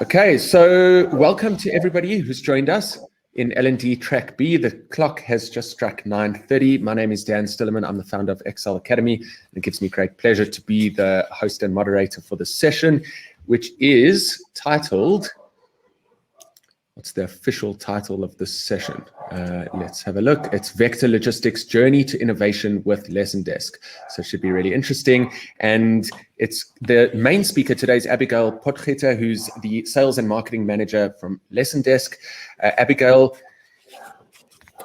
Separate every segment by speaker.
Speaker 1: Okay, so welcome to everybody who's joined us in L&D Track B. The clock has just struck 9:30. My name is Dan Stillerman. I'm the founder of RCL Academy, and it gives me great pleasure to be the host and moderator for this session, which is titled, what's the official title of this session? Let's have a look. It's Vector Logistics Journey to Innovation with Lesson Desk. So it should be really interesting. And it's the main speaker today is Abigail Potgieter, who's the sales and marketing manager from Lesson Desk. Abigail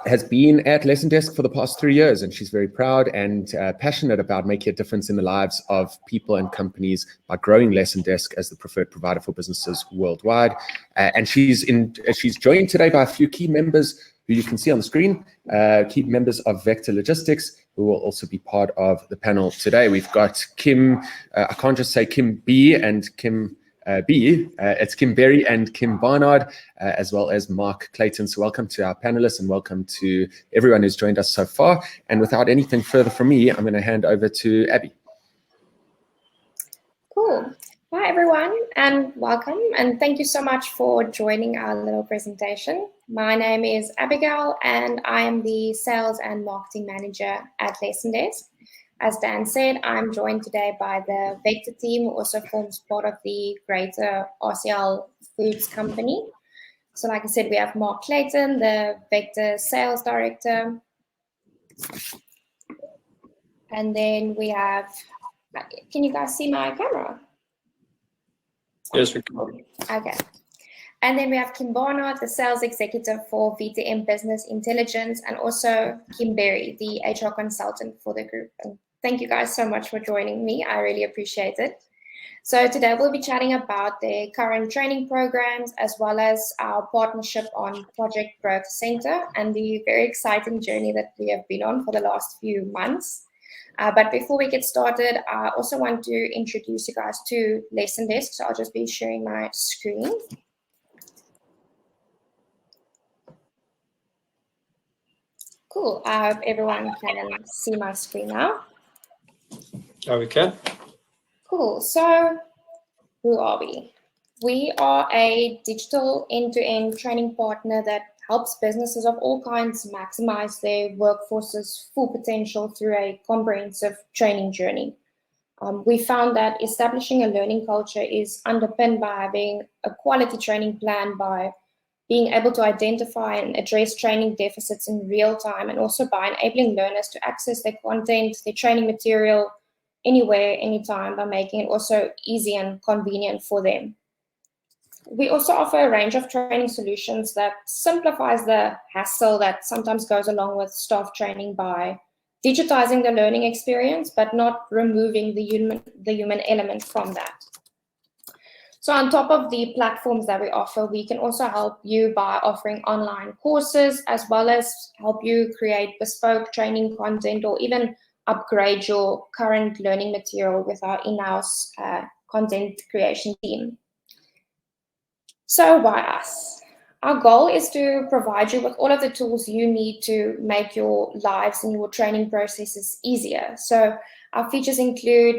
Speaker 1: has been at Lesson Desk for the past 3 years, and she's very proud and passionate about making a difference in the lives of people and companies by growing Lesson Desk as the preferred provider for businesses worldwide. And she's joined today by a few key members who you can see on the screen, key members of Vector Logistics, who will also be part of the panel today. We've got Kim, I can't just say Kim B and Kim B, it's Kim Berry and Kim Barnard, as well as Mark Clayton. So welcome to our panelists and welcome to everyone who's joined us so far. And without anything further from me, I'm going to hand over to Abby.
Speaker 2: Cool. Hi, everyone, and welcome. And thank you so much for joining our little presentation. My name is Abigail, and I am the Sales and Marketing Manager at Lesson Desk. As Dan said, I'm joined today by the Vector team, who also forms part of the greater RCL Foods company. So like I said, we have Mark Clayton, the Vector Sales Director. And then we have, can you guys see my camera?
Speaker 3: Yes, we can.
Speaker 2: Okay. And then we have Kim Barnard, the Sales Executive for VTM Business Intelligence, and also Kim Berry, the HR Consultant for the group. And thank you guys so much for joining me. I really appreciate it. So today we'll be chatting about the current training programs as well as our partnership on Project Growth Center and the very exciting journey that we have been on for the last few months. But before we get started, I also want to introduce you guys to Lesson Desk. So I'll just be sharing my screen. Cool. I hope everyone can see my screen now.
Speaker 3: Oh, we can.
Speaker 2: Cool. So who are we? We are a digital end-to-end training partner that helps businesses of all kinds maximize their workforce's full potential through a comprehensive training journey. We found that establishing a learning culture is underpinned by having a quality training plan, by being able to identify and address training deficits in real time, and also by enabling learners to access their content, their training material, anywhere, anytime, by making it also easy and convenient for them. We also offer a range of training solutions that simplifies the hassle that sometimes goes along with staff training by digitizing the learning experience, but not removing the human element from that. So on top of the platforms that we offer, we can also help you by offering online courses, as well as help you create bespoke training content or even upgrade your current learning material with our in-house content creation team. So why us? Our goal is to provide you with all of the tools you need to make your lives and your training processes easier. So our features include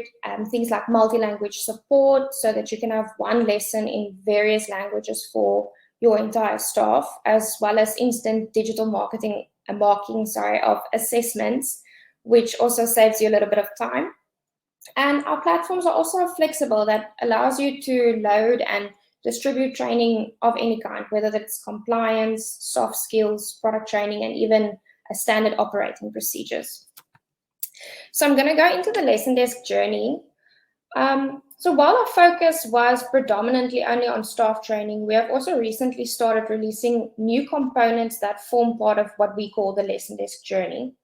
Speaker 2: things like multi-language support, so that you can have one lesson in various languages for your entire staff, as well as instant digital marking of assessments, which also saves you a little bit of time. And our platforms are also flexible, that allows you to load and distribute training of any kind, whether that's compliance, soft skills, product training, and even a standard operating procedures. So I'm going to go into the Lesson Desk journey. So while our focus was predominantly only on staff training, we have also recently started releasing new components that form part of what we call the Lesson Desk journey.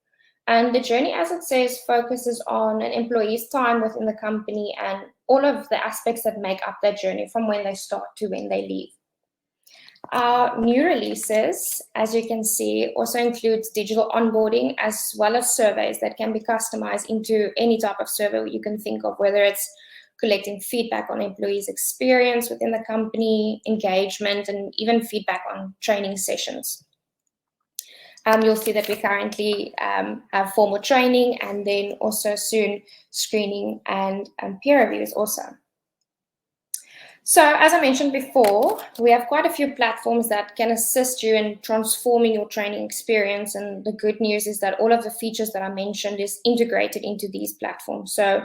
Speaker 2: And the journey, as it says, focuses on an employee's time within the company and all of the aspects that make up that journey, from when they start to when they leave. Our new releases, as you can see, also includes digital onboarding, as well as surveys that can be customized into any type of survey you can think of, whether it's collecting feedback on employees' experience within the company, engagement, and even feedback on training sessions. You'll see that we currently have formal training, and then also soon screening and peer reviews also. So as I mentioned before, we have quite a few platforms that can assist you in transforming your training experience. And the good news is that all of the features that I mentioned is integrated into these platforms. So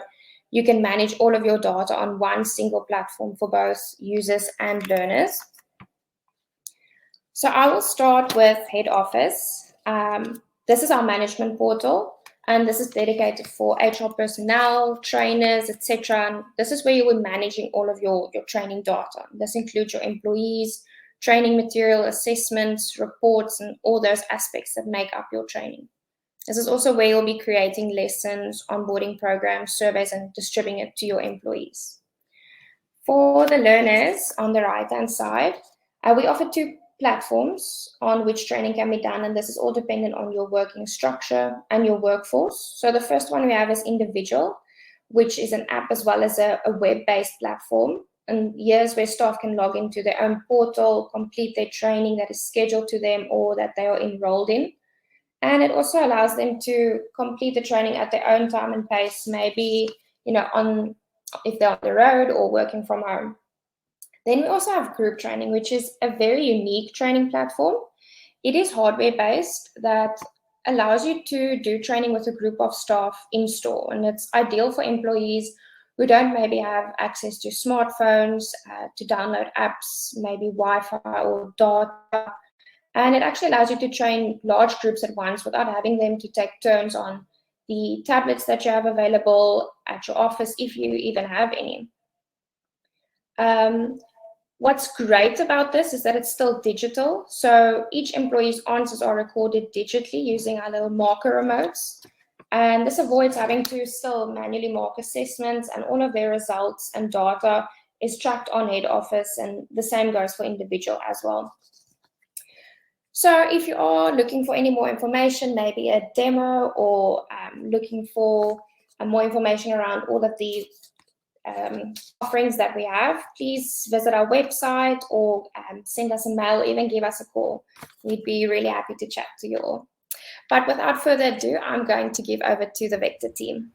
Speaker 2: you can manage all of your data on one single platform for both users and learners. So I will start with head office. This is our management portal. And this is dedicated for HR personnel, trainers, etc. And this is where you will be managing all of your training data. This includes your employees, training material, assessments, reports, and all those aspects that make up your training. This is also where you'll be creating lessons, onboarding programs, surveys, and distributing it to your employees. For the learners on the right-hand side, we offer two platforms on which training can be done, and this is all dependent on your working structure and your workforce. So the first one we have is individual, which is an app as well as a web-based platform. And here's where staff can log into their own portal, complete their training that is scheduled to them or that they are enrolled in. And it also allows them to complete the training at their own time and pace, maybe, if they're on the road or working from home. Then we also have group training, which is a very unique training platform. It is hardware-based that allows you to do training with a group of staff in store. And it's ideal for employees who don't maybe have access to smartphones, to download apps, maybe Wi-Fi or data. And it actually allows you to train large groups at once without having them to take turns on the tablets that you have available at your office, if you even have any. What's great about this is that it's still digital. So each employee's answers are recorded digitally using our little marker remotes. And this avoids having to still manually mark assessments, and all of their results and data is tracked on head office, and the same goes for individual as well. So if you are looking for any more information, maybe a demo, or looking for more information around all of the offerings that we have, please visit our website or send us a mail, even give us a call. We'd be really happy to chat to you all. But without further ado, I'm going to give over to the Vector team.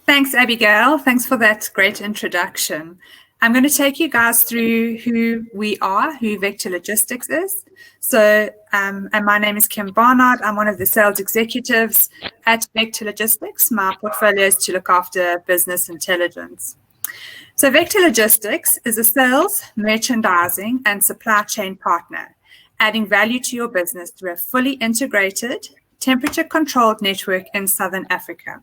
Speaker 4: Thanks, Abigail. Thanks for that great introduction. I'm going to take you guys through who we are, who Vector Logistics is. So, and my name is Kim Barnard. I'm one of the sales executives at Vector Logistics. My portfolio is to look after business intelligence. So Vector Logistics is a sales, merchandising, and supply chain partner, adding value to your business through a fully integrated, temperature-controlled network in Southern Africa.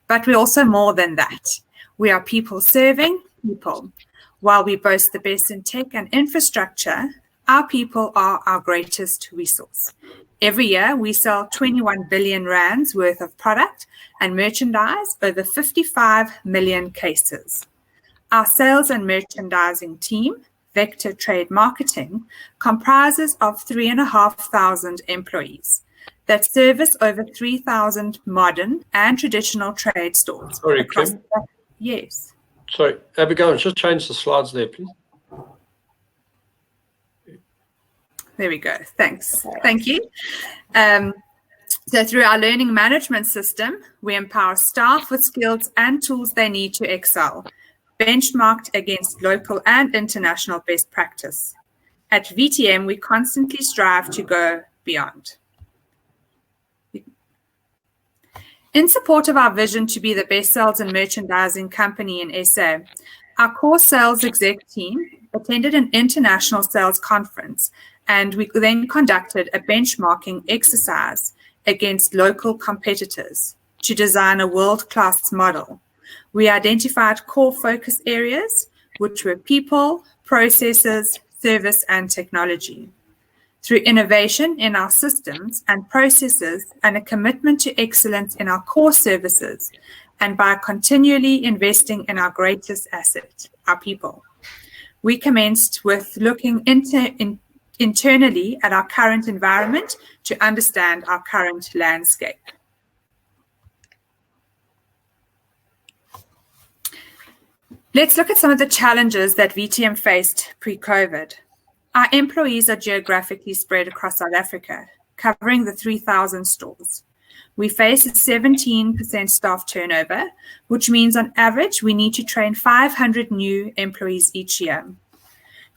Speaker 4: But we're also more than that. We are people serving people. While we boast the best in tech and infrastructure, our people are our greatest resource. Every year, we sell 21 billion rands worth of product and merchandise over 55 million cases. Our sales and merchandising team, Vector Trade Marketing, comprises of 3,500 employees that service over 3,000 modern and traditional trade stores.
Speaker 3: Sorry, Kim.
Speaker 4: Yes.
Speaker 3: Sorry, Abigail, just change the slides there, please.
Speaker 4: There we go. Thanks. Thank you. So through our learning management system, we empower staff with skills and tools they need to excel, benchmarked against local and international best practice. At VTM, we constantly strive to go beyond. In support of our vision to be the best sales and merchandising company in SA, our core sales exec team attended an international sales conference, and we then conducted a benchmarking exercise against local competitors to design a world-class model. We identified core focus areas, which were people, processes, service, and technology. Through innovation in our systems and processes and a commitment to excellence in our core services, and by continually investing in our greatest asset, our people. We commenced with looking internally at our current environment to understand our current landscape. Let's look at some of the challenges that VTM faced pre-COVID. Our employees are geographically spread across South Africa, covering the 3,000 stores. we face a 17% staff turnover, which means on average we need to train 500 new employees each year.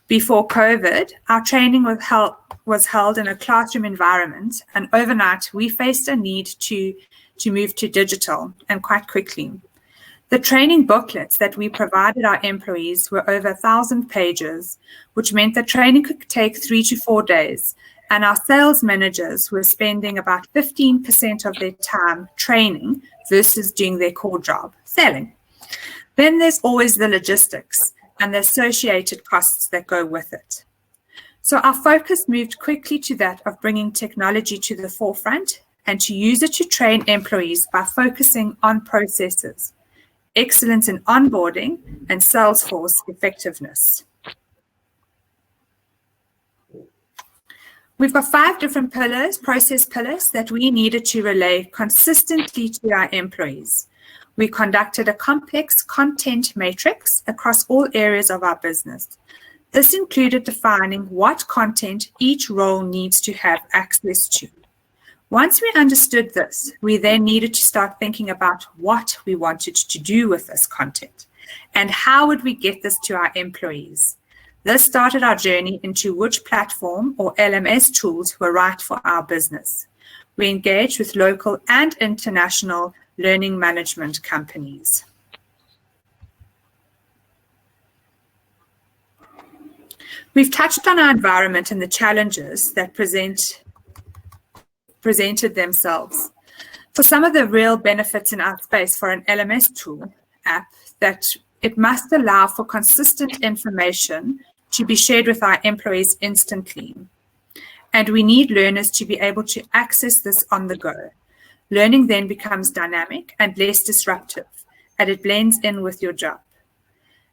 Speaker 4: Before COVID, our training was held in a classroom environment, and overnight we faced a need to move to digital, and quite quickly. The training booklets that we provided our employees were over 1,000 pages, which meant that training could take 3 to 4 days, and our sales managers were spending about 15% of their time training versus doing their core job, selling. Then there's always the logistics and the associated costs that go with it. So our focus moved quickly to that of bringing technology to the forefront and to use it to train employees by focusing on processes, excellence in onboarding, and Salesforce effectiveness. We've got 5 different pillars, process pillars, that we needed to relay consistently to our employees. We conducted a complex content matrix across all areas of our business. This included defining what content each role needs to have access to. Once we understood this, we then needed to start thinking about what we wanted to do with this content and how would we get this to our employees. This started our journey into which platform or LMS tools were right for our business. We engaged with local and international learning management companies. We've touched on our environment and the challenges that presented themselves. For some of the real benefits in our space for an LMS tool app, that it must allow for consistent information to be shared with our employees instantly. And we need learners to be able to access this on the go. Learning then becomes dynamic and less disruptive, and it blends in with your job.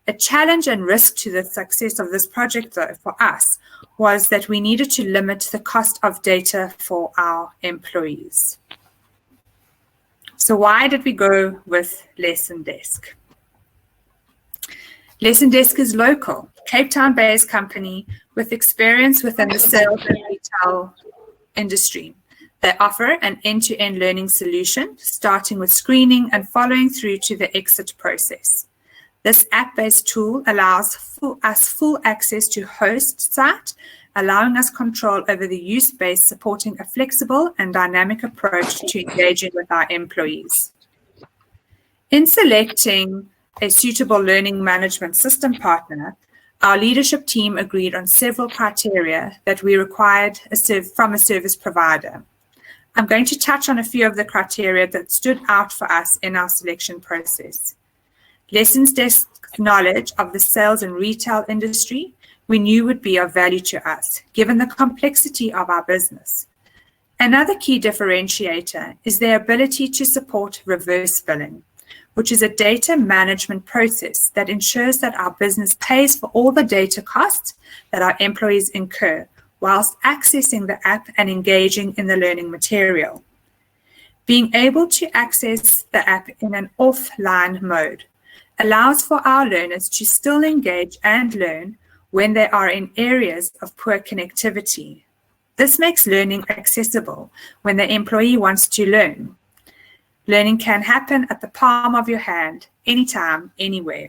Speaker 4: A challenge and risk to the success of this project, though, for us, was that we needed to limit the cost of data for our employees. So why did we go with Lesson Desk? Lesson Desk is local, Cape Town-based company with experience within the sales and retail industry. They offer an end-to-end learning solution, starting with screening and following through to the exit process. This app-based tool allows us full access to host site, allowing us control over the use base, supporting a flexible and dynamic approach to engaging with our employees. In selecting a suitable learning management system partner, our leadership team agreed on several criteria that we required from a service provider. I'm going to touch on a few of the criteria that stood out for us in our selection process. Lesson Desk's knowledge of the sales and retail industry we knew would be of value to us, given the complexity of our business. Another key differentiator is their ability to support reverse billing, which is a data management process that ensures that our business pays for all the data costs that our employees incur whilst accessing the app and engaging in the learning material. Being able to access the app in an offline mode allows for our learners to still engage and learn when they are in areas of poor connectivity. This makes learning accessible when the employee wants to learn. Learning can happen at the palm of your hand, anytime, anywhere.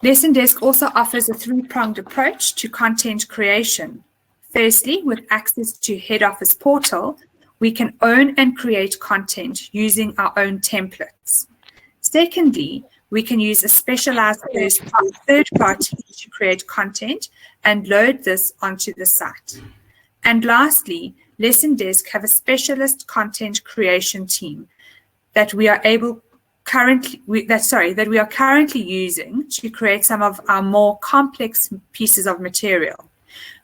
Speaker 4: Lesson Desk also offers a 3-pronged approach to content creation. Firstly, with access to head office portal, we can own and create content using our own templates. Secondly, we can use a specialized third party to create content and load this onto the site. And lastly, Lesson Desk have a specialist content creation team that we are currently using to create some of our more complex pieces of material.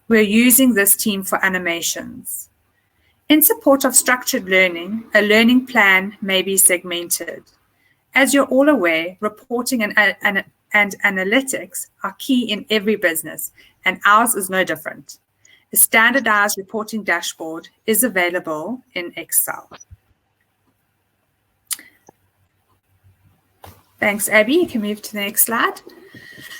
Speaker 4: We're using this team for animations. In support of structured learning, a learning plan may be segmented. As you're all aware, reporting and analytics are key in every business, and ours is no different. A standardized reporting dashboard is available in Excel. Thanks, Abby. You can move to the next slide.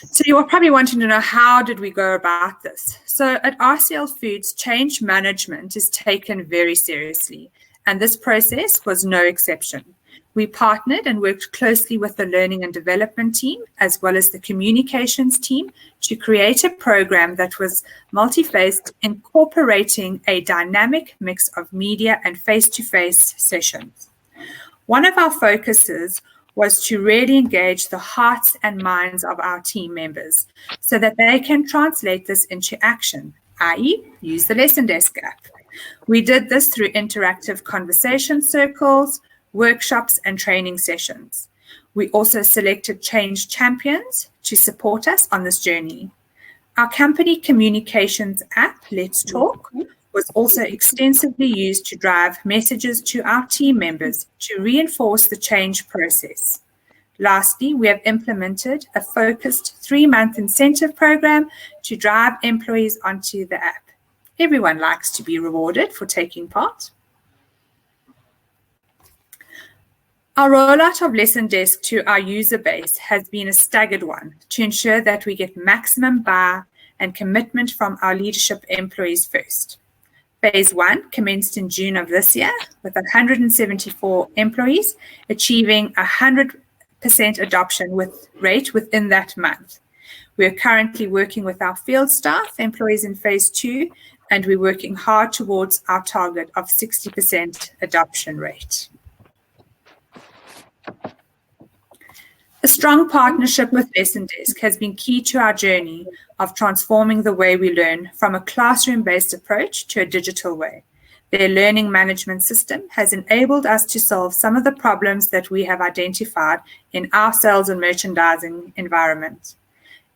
Speaker 4: So you are probably wanting to know, how did we go about this? So at RCL Foods, change management is taken very seriously, and this process was no exception. We partnered and worked closely with the learning and development team as well as the communications team to create a program that was multi-faced, incorporating a dynamic mix of media and face-to-face sessions. One of our focuses was to really engage the hearts and minds of our team members so that they can translate this into action, i.e., use the lesson desk app. We did this through interactive conversation circles, workshops, and training sessions. We also selected change champions to support us on this journey. Our company communications app, Let's Talk, was also extensively used to drive messages to our team members to reinforce the change process. Lastly, we have implemented a focused 3-month incentive program to drive employees onto the app. Everyone likes to be rewarded for taking part. Our rollout of Lesson Desk to our user base has been a staggered one to ensure that we get maximum buy and commitment from our leadership employees first. Phase 1 commenced in June of this year with 174 employees achieving 100% adoption rate within that month. We are currently working with our field staff employees in Phase 2, and we're working hard towards our target of 60% adoption rate. A strong partnership with Lesson Desk has been key to our journey of transforming the way we learn from a classroom-based approach to a digital way. Their learning management system has enabled us to solve some of the problems that we have identified in our sales and merchandising environment.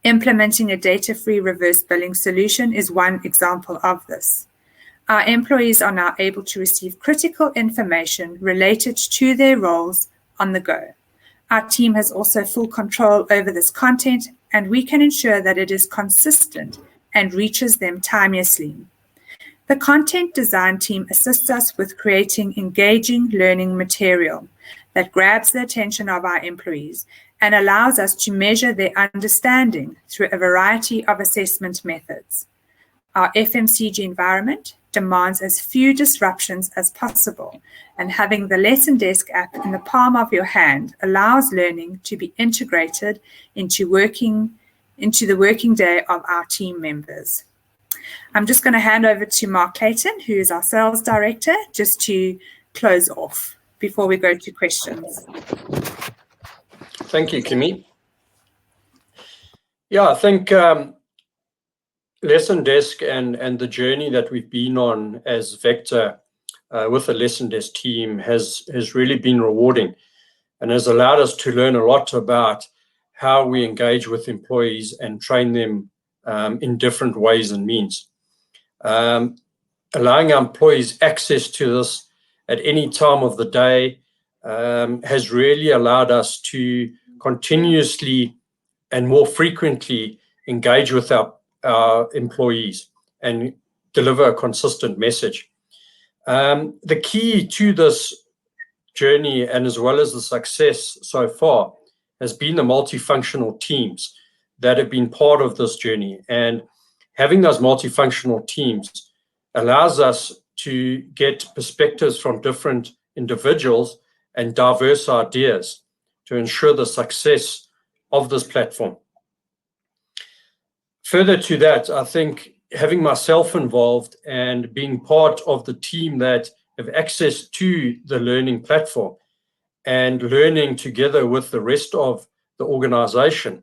Speaker 4: Implementing a data-free reverse billing solution is one example of this. Our employees are now able to receive critical information related to their roles on the go. Our team has also full control over this content, and we can ensure that it is consistent and reaches them timelessly. The content design team assists us with creating engaging learning material that grabs the attention of our employees and allows us to measure their understanding through a variety of assessment methods. Our FMCG environment demands as few disruptions as possible, and having the Lesson Desk app in the palm of your hand allows learning to be integrated into the working day of our team members. I'm just going to hand over to Mark Clayton, who is our sales director, just to close off before we go to questions.
Speaker 3: Thank you, Kimmy. Yeah, I think Lesson Desk and the journey that we've been on as Vector with the Lesson Desk team has really been rewarding and has allowed us to learn a lot about how we engage with employees and train them in different ways and means. Allowing our employees access to this at any time of the day has really allowed us to continuously and more frequently engage with our employees and deliver a consistent message. The key to this journey, and as well as the success so far, has been the multifunctional teams that have been part of this journey. And having those multifunctional teams allows us to get perspectives from different individuals and diverse ideas to ensure the success of this platform. Further to that, I think having myself involved and being part of the team that have access to the learning platform and learning together with the rest of the organization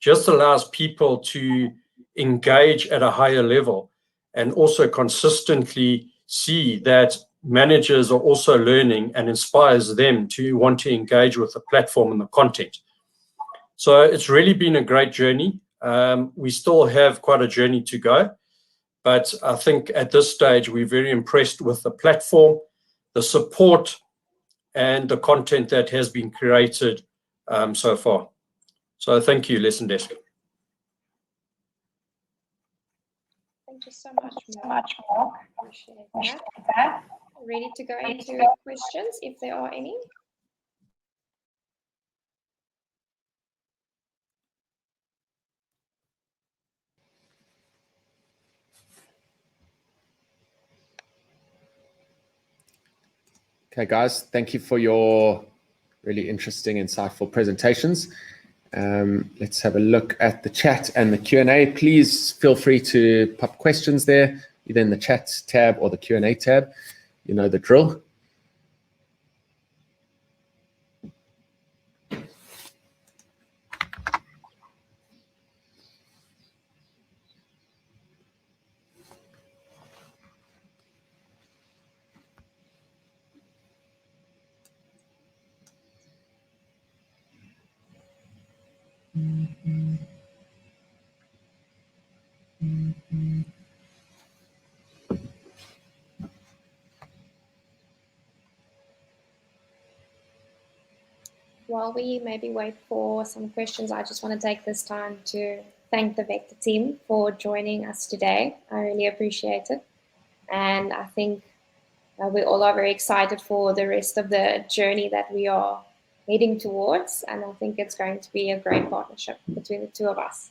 Speaker 3: just allows people to engage at a higher level and also consistently see that managers are also learning and inspires them to want to engage with the platform and the content. So it's really been a great journey. We still have quite a journey to go, but I think at this stage we're very impressed with the platform, the support, and the content that has been created so far. So thank you, Lesson Desk.
Speaker 2: Thank you so much, Mark. Appreciate that. Ready to go into questions if there are any?
Speaker 1: Okay, guys, thank you for your really interesting, insightful presentations. Let's have a look at the chat and the Q&A. Please feel free to pop questions there, either in the chat tab or the Q&A tab. You know the drill.
Speaker 2: While we maybe wait for some questions, I just want to take this time to thank the Vector team for joining us today. I really appreciate it. And I think we all are very excited for the rest of the journey that we are heading towards. And I think it's going to be a great partnership between the two of us.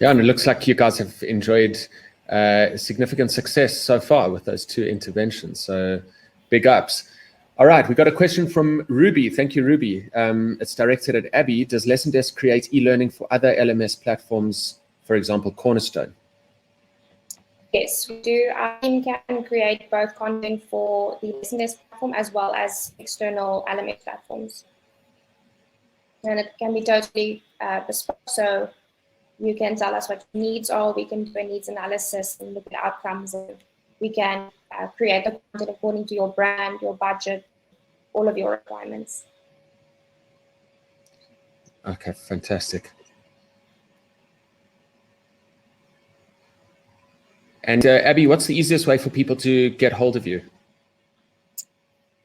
Speaker 1: Yeah, and it looks like you guys have enjoyed significant success so far with those two interventions. So big ups. All right, we got a question from Ruby. Thank you, Ruby. It's directed at Abby. Does Lesson Desk create e-learning for other LMS platforms, for example, Cornerstone?
Speaker 2: Yes, we do. Our team can create both content for the Lesson Desk platform as well as external LMS platforms. And it can be totally bespoke. So you can tell us what your needs are. We can do a needs analysis and look at outcomes. And we can create the content according to your brand, your budget, all of your requirements.
Speaker 1: Okay, fantastic. And Abby, what's the easiest way for people to get hold of you?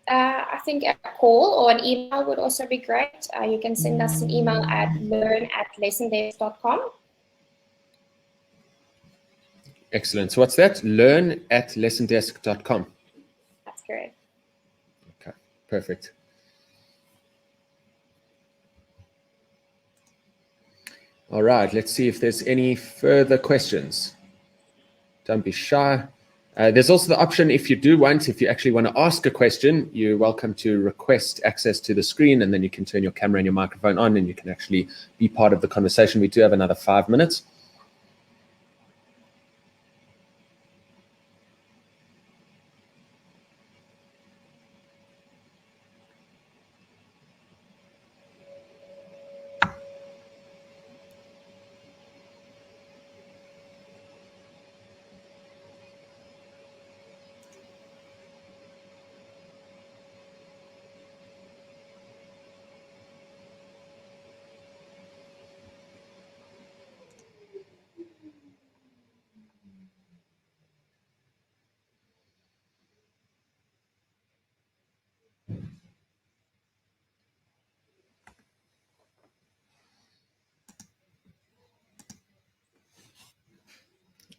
Speaker 2: I think a call or an email would also be great. You can send us an email at learn@lessondesk.com.
Speaker 1: Excellent. So what's that? learn@lessondesk.com.
Speaker 2: That's correct.
Speaker 1: Okay, perfect. All right, let's see if there's any further questions. Don't be shy. There's also the option, if you actually want to ask a question, you're welcome to request access to the screen, and then you can turn your camera and your microphone on, and you can actually be part of the conversation. We do have another 5 minutes.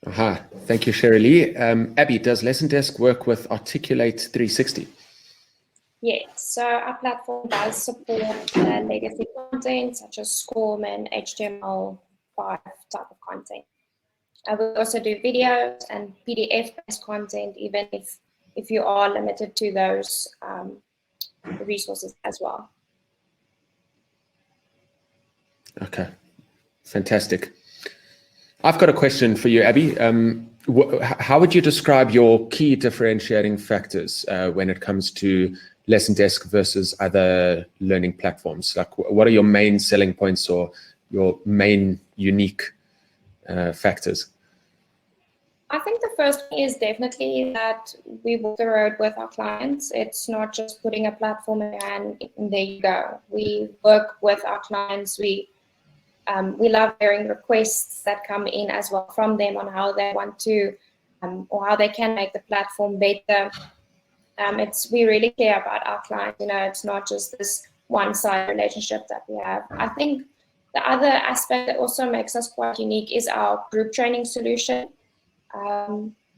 Speaker 1: Aha, thank you, Sherry Lee. Abby, does Lesson Desk work with Articulate 360?
Speaker 2: Yes, so our platform does support legacy content such as SCORM and HTML5 type of content. We also do videos and PDF-based content, even if you are limited to those resources as well.
Speaker 1: Okay, fantastic. I've got a question for you, Abby. How would you describe your key differentiating factors when it comes to Lesson Desk versus other learning platforms? Like, what are your main selling points or your main unique factors?
Speaker 2: I think the first thing is definitely that we walk the road with our clients. It's not just putting a platform in and there you go. We work with our clients. We love hearing requests that come in as well from them on how they want to or how they can make the platform better. We really care about our clients. You know, it's not just this one-sided relationship that we have. I think the other aspect that also makes us quite unique is our group training solution.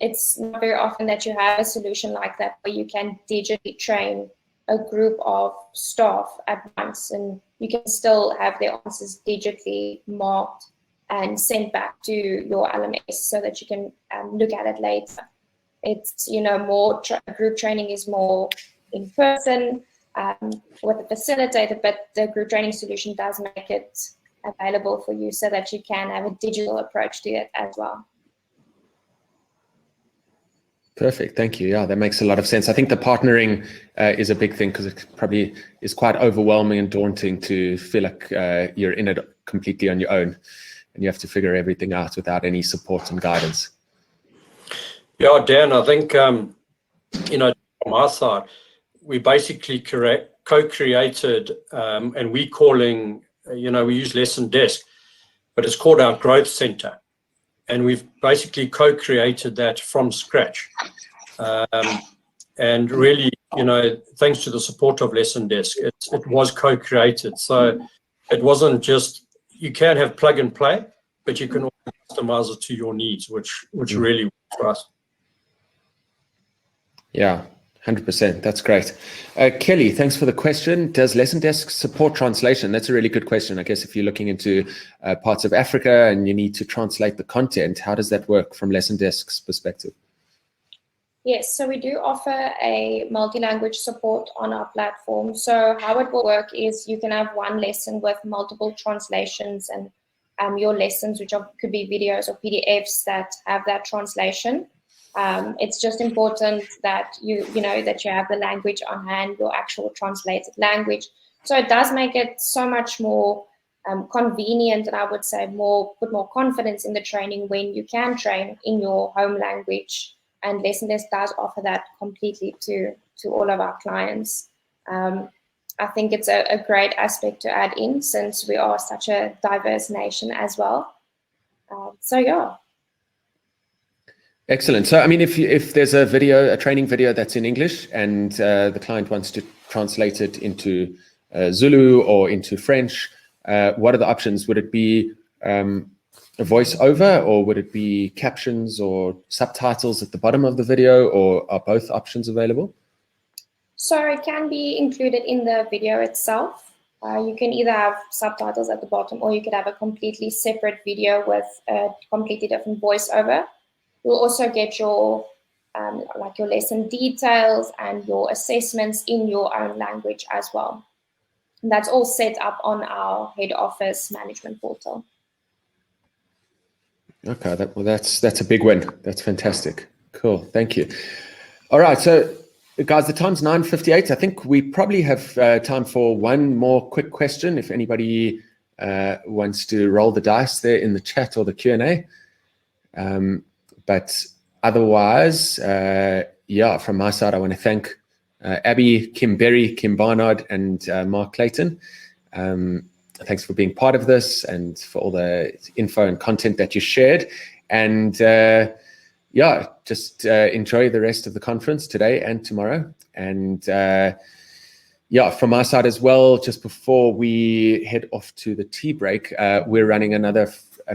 Speaker 2: It's not very often that you have a solution like that where you can digitally train a group of staff at once, and you can still have their answers digitally marked and sent back to your LMS so that you can look at it later. It's, more group training is more in person with a facilitator, but the group training solution does make it available for you so that you can have a digital approach to it as well.
Speaker 1: Perfect. Thank you. Yeah, that makes a lot of sense. I think the partnering is a big thing because it probably is quite overwhelming and daunting to feel like you're in it completely on your own and you have to figure everything out without any support and guidance.
Speaker 3: Yeah, Dan, I think, from our side, we basically co-created, and we calling, we use Lesson Desk, but it's called our Growth Center. And we've basically co-created that from scratch. And really, thanks to the support of Lesson Desk, it was co-created. So it wasn't just, you can have plug and play, but you can also customize it to your needs, which really works for us.
Speaker 1: Yeah, 100%. That's great. Kelly, thanks for the question. Does Lesson Desk support translation? That's a really good question. I guess if you're looking into parts of Africa and you need to translate the content, how does that work from Lesson Desk's perspective?
Speaker 2: Yes, so we do offer a multi-language support on our platform. So how it will work is you can have one lesson with multiple translations and your lessons, which could be videos or PDFs that have that translation. It's just important that you have the language on hand, your actual translated language. So it does make it so much more convenient, and I would say put more confidence in the training when you can train in your home language. And Lesson Desk does offer that completely to all of our clients. I think it's a great aspect to add in since we are such a diverse nation as well. So yeah.
Speaker 1: Excellent. So, I mean, if there's a training video that's in English and the client wants to translate it into Zulu or into French, what are the options? Would it be a voiceover, or would it be captions or subtitles at the bottom of the video, or are both options available? So
Speaker 2: it can be included in the video itself. You can either have subtitles at the bottom, or you could have a completely separate video with a completely different voiceover. You'll also get your your lesson details and your assessments in your own language as well. And that's all set up on our head office management portal.
Speaker 1: Okay, that's a big win. That's fantastic. Cool, thank you. All right, so guys, the time's 9:58. I think we probably have time for one more quick question. If anybody wants to roll the dice there in the chat or the Q&A. But otherwise, from my side, I want to thank Abby, Kim Berry, Kim Barnard, and Mark Clayton. Thanks for being part of this and for all the info and content that you shared. And just enjoy the rest of the conference today and tomorrow. And from my side as well, just before we head off to the tea break, we're running another